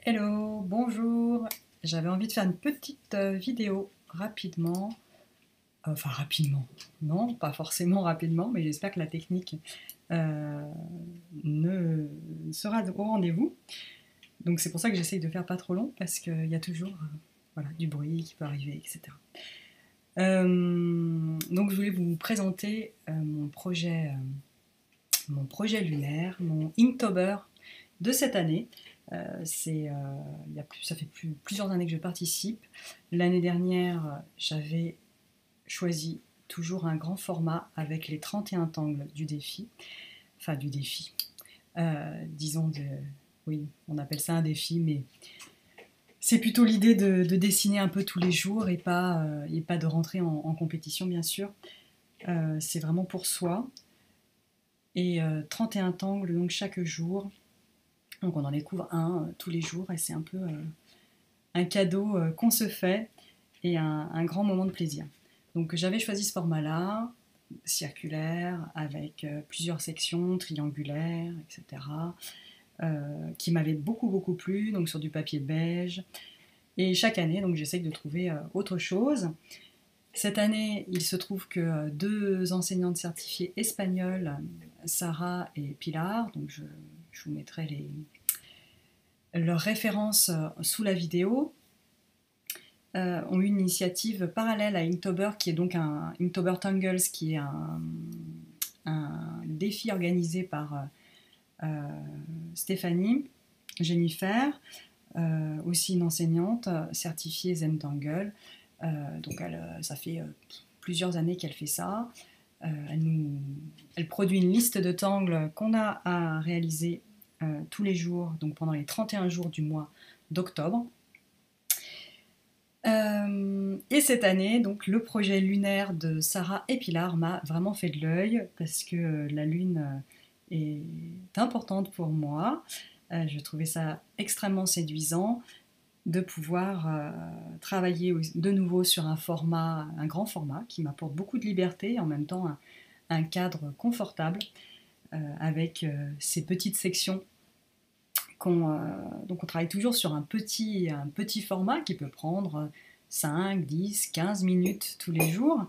Hello, bonjour. J'avais envie de faire une petite vidéo rapidement. Enfin rapidement. Non, pas forcément rapidement, mais j'espère que la technique euh, ne sera au rendez-vous. Donc c'est pour ça que j'essaye de faire pas trop long, parce qu'il y a toujours voilà, du bruit qui peut arriver, etc. Donc je voulais vous présenter mon projet lunaire, mon Inktober de cette année. Ça fait plusieurs années que je participe. L'année dernière, j'avais choisi toujours un grand format avec les 31 tangles du défi. Enfin, du défi. Disons, oui, on appelle ça un défi, mais c'est plutôt l'idée de dessiner un peu tous les jours et pas de rentrer en compétition, bien sûr. C'est vraiment pour soi. Et 31 tangles, donc chaque jour. Donc on en découvre un tous les jours et c'est un peu un cadeau qu'on se fait et un grand moment de plaisir. Donc j'avais choisi ce format-là, circulaire, avec plusieurs sections, triangulaires, etc., qui m'avait beaucoup plu, donc sur du papier beige. Et chaque année, donc j'essaye de trouver autre chose. Cette année, il se trouve que deux enseignantes certifiées espagnoles, Sarah et Pilar, donc je vous mettrai leurs références sous la vidéo, ont eu une initiative parallèle à Inktober, qui est donc un Inktober Tangles, qui est un défi organisé par Stéphanie Jennifer, aussi une enseignante certifiée Zentangle. Donc ça fait plusieurs années qu'elle fait ça. Elle produit une liste de tangles qu'on a à réaliser tous les jours, donc pendant les 31 jours du mois d'octobre. Et cette année, donc, le projet lunaire de Sarah et Pilar m'a vraiment fait de l'œil parce que la lune est importante pour moi. Je trouvais ça extrêmement séduisant de pouvoir travailler de nouveau sur un grand format qui m'apporte beaucoup de liberté et en même temps un cadre confortable avec ces petites sections. Donc on travaille toujours sur un petit format qui peut prendre 5, 10, 15 minutes tous les jours.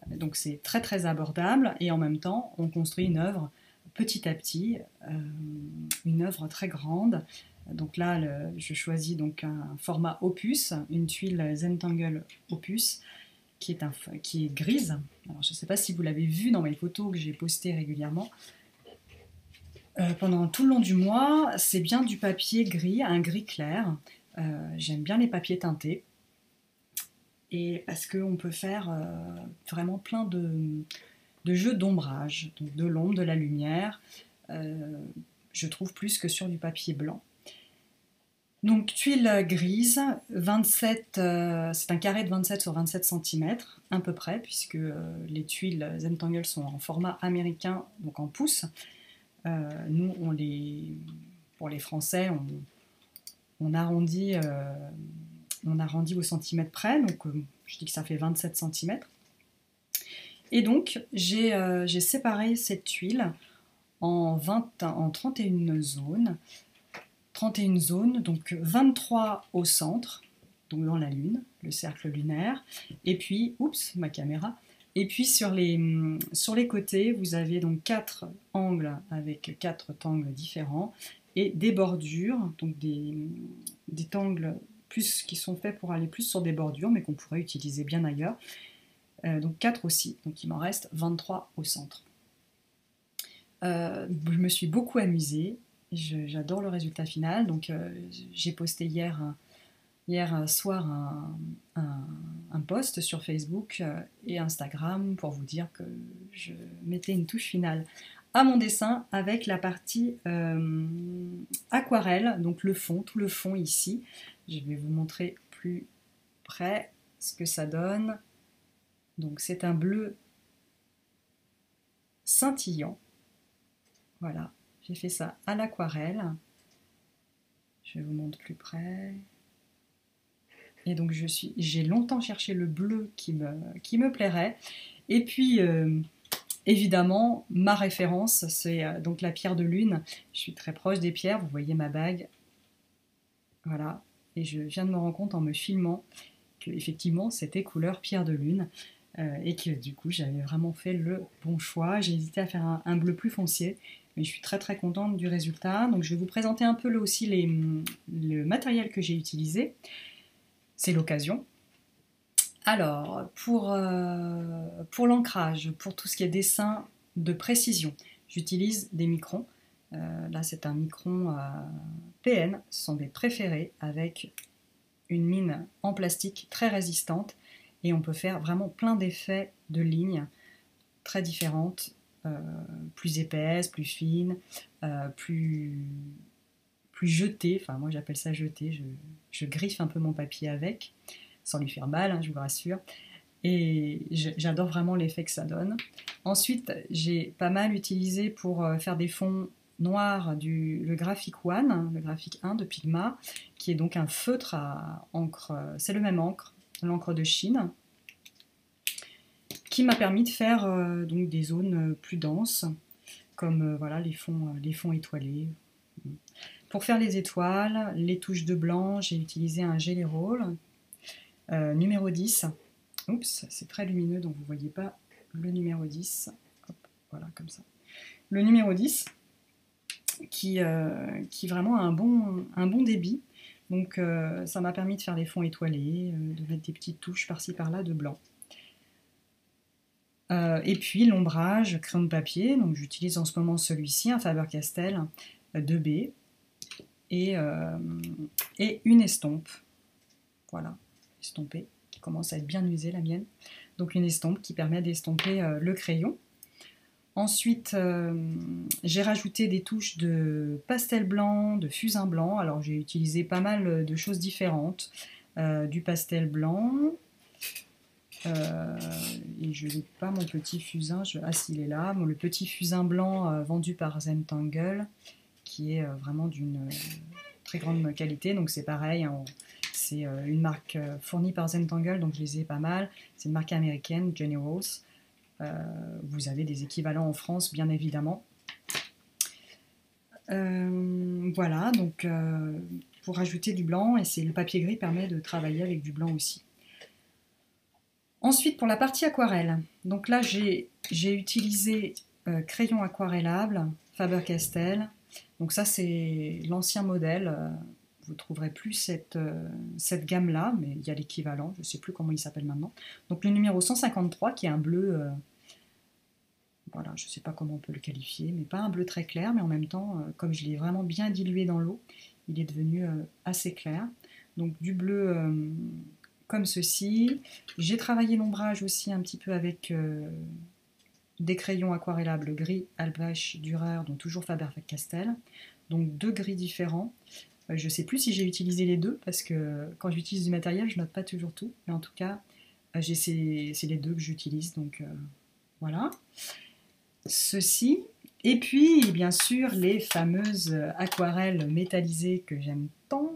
Donc c'est très abordable et en même temps on construit une œuvre petit à petit, une œuvre très grande. Donc là je choisis donc un format opus, une tuile Zentangle opus qui est grise. Alors je ne sais pas si vous l'avez vu dans mes photos que j'ai postées régulièrement. Pendant tout le long du mois, c'est bien du papier gris, un gris clair. J'aime bien les papiers teintés. Et parce qu'on peut faire vraiment plein de jeux d'ombrage, donc de l'ombre, de la lumière, je trouve plus que sur du papier blanc. Donc tuile grise, 27, c'est un carré de 27 sur 27 cm, à peu près, puisque les tuiles Zentangle sont en format américain, donc en pouces. Nous, pour les Français, on arrondit au centimètre près, donc je dis que ça fait 27 cm. Et donc, j'ai séparé cette tuile en 31 zones. 31 zones, donc 23 au centre, donc dans la Lune, le cercle lunaire. Et puis, oups, ma caméra. Et puis sur les côtés, vous avez donc 4 angles avec 4 tangles différents et des bordures, donc des tangles qui sont faits pour aller plus sur des bordures, mais qu'on pourrait utiliser bien ailleurs. Donc 4 aussi, donc il m'en reste 23 au centre. Je me suis beaucoup amusée, j'adore le résultat final, donc j'ai posté hier soir un post sur Facebook et Instagram pour vous dire que je mettais une touche finale à mon dessin avec la partie aquarelle, donc tout le fond ici. Je vais vous montrer plus près ce que ça donne. Donc c'est un bleu scintillant. Voilà, j'ai fait ça à l'aquarelle. Je vous montre plus près. Et donc j'ai longtemps cherché le bleu qui me plairait. Et puis évidemment, ma référence, c'est donc la pierre de lune. Je suis très proche des pierres, vous voyez ma bague. Voilà, et je viens de me rendre compte en me filmant que effectivement c'était couleur pierre de lune et que du coup j'avais vraiment fait le bon choix. J'ai hésité à faire un bleu plus foncier, mais je suis très très contente du résultat. Donc je vais vous présenter un peu là aussi le matériel que j'ai utilisé. C'est l'occasion. Alors pour l'ancrage, pour tout ce qui est dessin de précision, j'utilise des microns. Là c'est un micron PN, ce sont des préférés avec une mine en plastique très résistante et on peut faire vraiment plein d'effets de lignes très différentes, plus épaisses, plus fines, plus jetées, enfin moi j'appelle ça jeter, je griffe un peu mon papier avec, sans lui faire mal, hein, je vous rassure, et j'adore vraiment l'effet que ça donne. Ensuite j'ai pas mal utilisé pour faire des fonds noirs le Graphic One, le Graphic 1 de Pigma, qui est donc un feutre à encre, c'est le même encre, l'encre de Chine, qui m'a permis de faire donc des zones plus denses, comme voilà, les fonds étoilés. Pour faire les étoiles, les touches de blanc, j'ai utilisé un Gelly Roll numéro 10. Oups, c'est très lumineux donc vous ne voyez pas le numéro 10. Hop, voilà, comme ça. Le numéro 10 qui vraiment a un bon débit. Donc ça m'a permis de faire des fonds étoilés, de mettre des petites touches par-ci par-là de blanc. Et puis l'ombrage, crayon de papier, donc j'utilise en ce moment celui-ci, un Faber-Castell 2B, et une estompe, voilà, estompée, qui commence à être bien usée la mienne, donc une estompe qui permet d'estomper le crayon. Ensuite, j'ai rajouté des touches de pastel blanc, de fusain blanc, alors j'ai utilisé pas mal de choses différentes, du pastel blanc, et je n'ai pas mon petit fusain, ah si, il est là, le petit fusain blanc vendu par Zentangle, qui est vraiment d'une très grande qualité, donc c'est pareil, hein, c'est une marque fournie par Zentangle, donc je les ai pas mal, c'est une marque américaine, Generals, vous avez des équivalents en France bien évidemment. Voilà, donc pour ajouter du blanc, et le papier gris permet de travailler avec du blanc aussi. Ensuite, pour la partie aquarelle, donc là j'ai utilisé crayon aquarellable, Faber-Castell. Donc ça c'est l'ancien modèle, vous ne trouverez plus cette gamme-là, mais il y a l'équivalent, je ne sais plus comment il s'appelle maintenant. Donc le numéro 153 qui est un bleu, voilà, je ne sais pas comment on peut le qualifier, mais pas un bleu très clair, mais en même temps, comme je l'ai vraiment bien dilué dans l'eau, il est devenu assez clair. Donc du bleu comme ceci. J'ai travaillé l'ombrage aussi un petit peu avec des crayons aquarellables gris, Albrecht, Dürer, donc toujours Faber-Castell. Donc deux gris différents. Je ne sais plus si j'ai utilisé les deux, parce que quand j'utilise du matériel, je note pas toujours tout. Mais en tout cas, c'est les deux que j'utilise, donc voilà. Ceci. Et puis, bien sûr, les fameuses aquarelles métallisées que j'aime tant,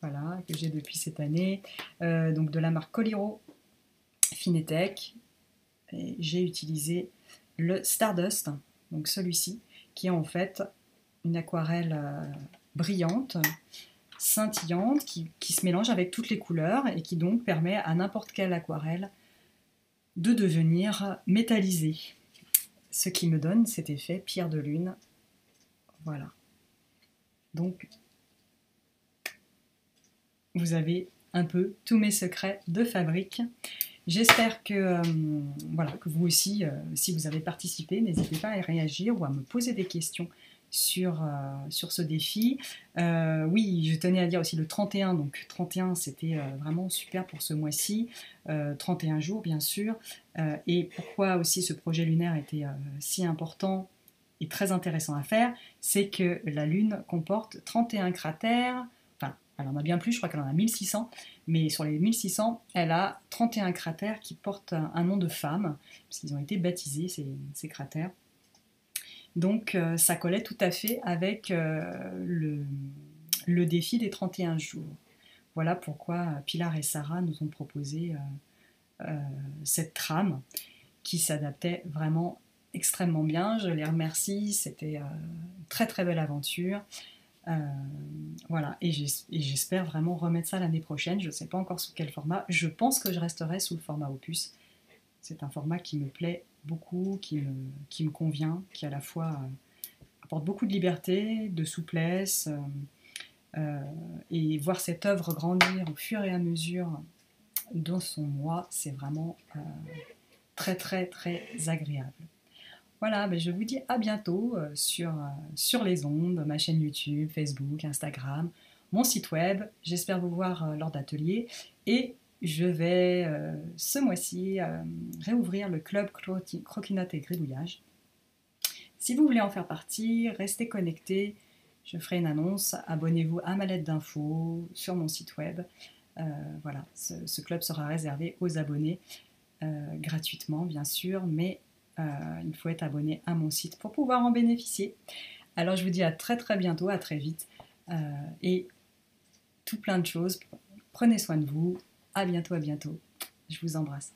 voilà, que j'ai depuis cette année, donc de la marque Coliro Finetech. J'ai utilisé le Stardust, donc celui-ci, qui est en fait une aquarelle brillante, scintillante, qui se mélange avec toutes les couleurs et qui donc permet à n'importe quelle aquarelle de devenir métallisée. Ce qui me donne cet effet pierre de lune. Voilà. Donc, vous avez un peu tous mes secrets de fabrique. J'espère que, voilà, que vous aussi, si vous avez participé, n'hésitez pas à réagir ou à me poser des questions sur ce défi. Oui, je tenais à dire aussi le 31, donc 31 c'était vraiment super pour ce mois-ci, 31 jours bien sûr, et pourquoi aussi ce projet lunaire était si important et très intéressant à faire, c'est que la Lune comporte 31 cratères, enfin elle en a bien plus, je crois qu'elle en a 1600, mais sur les 1600, elle a 31 cratères qui portent un nom de femme, parce qu'ils ont été baptisés ces cratères. Donc ça collait tout à fait avec le défi des 31 jours. Voilà pourquoi Pilar et Sarah nous ont proposé cette trame qui s'adaptait vraiment extrêmement bien. Je les remercie, c'était une très très belle aventure. Voilà, et j'espère vraiment remettre ça l'année prochaine. Je ne sais pas encore sous quel format. Je pense que je resterai sous le format opus. C'est un format qui me plaît beaucoup, qui me convient, qui à la fois apporte beaucoup de liberté, de souplesse, et voir cette œuvre grandir au fur et à mesure dans son moi, c'est vraiment très très très agréable. Voilà, ben je vous dis à bientôt sur les ondes, ma chaîne YouTube, Facebook, Instagram, mon site web. J'espère vous voir lors d'ateliers et je vais ce mois-ci réouvrir le club Croquinote et Gribouillage. Si vous voulez en faire partie, restez connectés. Je ferai une annonce. Abonnez-vous à ma lettre d'info sur mon site web. Voilà, ce club sera réservé aux abonnés gratuitement, bien sûr, mais il faut être abonné à mon site pour pouvoir en bénéficier. Alors je vous dis à très très bientôt, à très vite, et tout plein de choses. Prenez soin de vous. À bientôt, à bientôt. Je vous embrasse.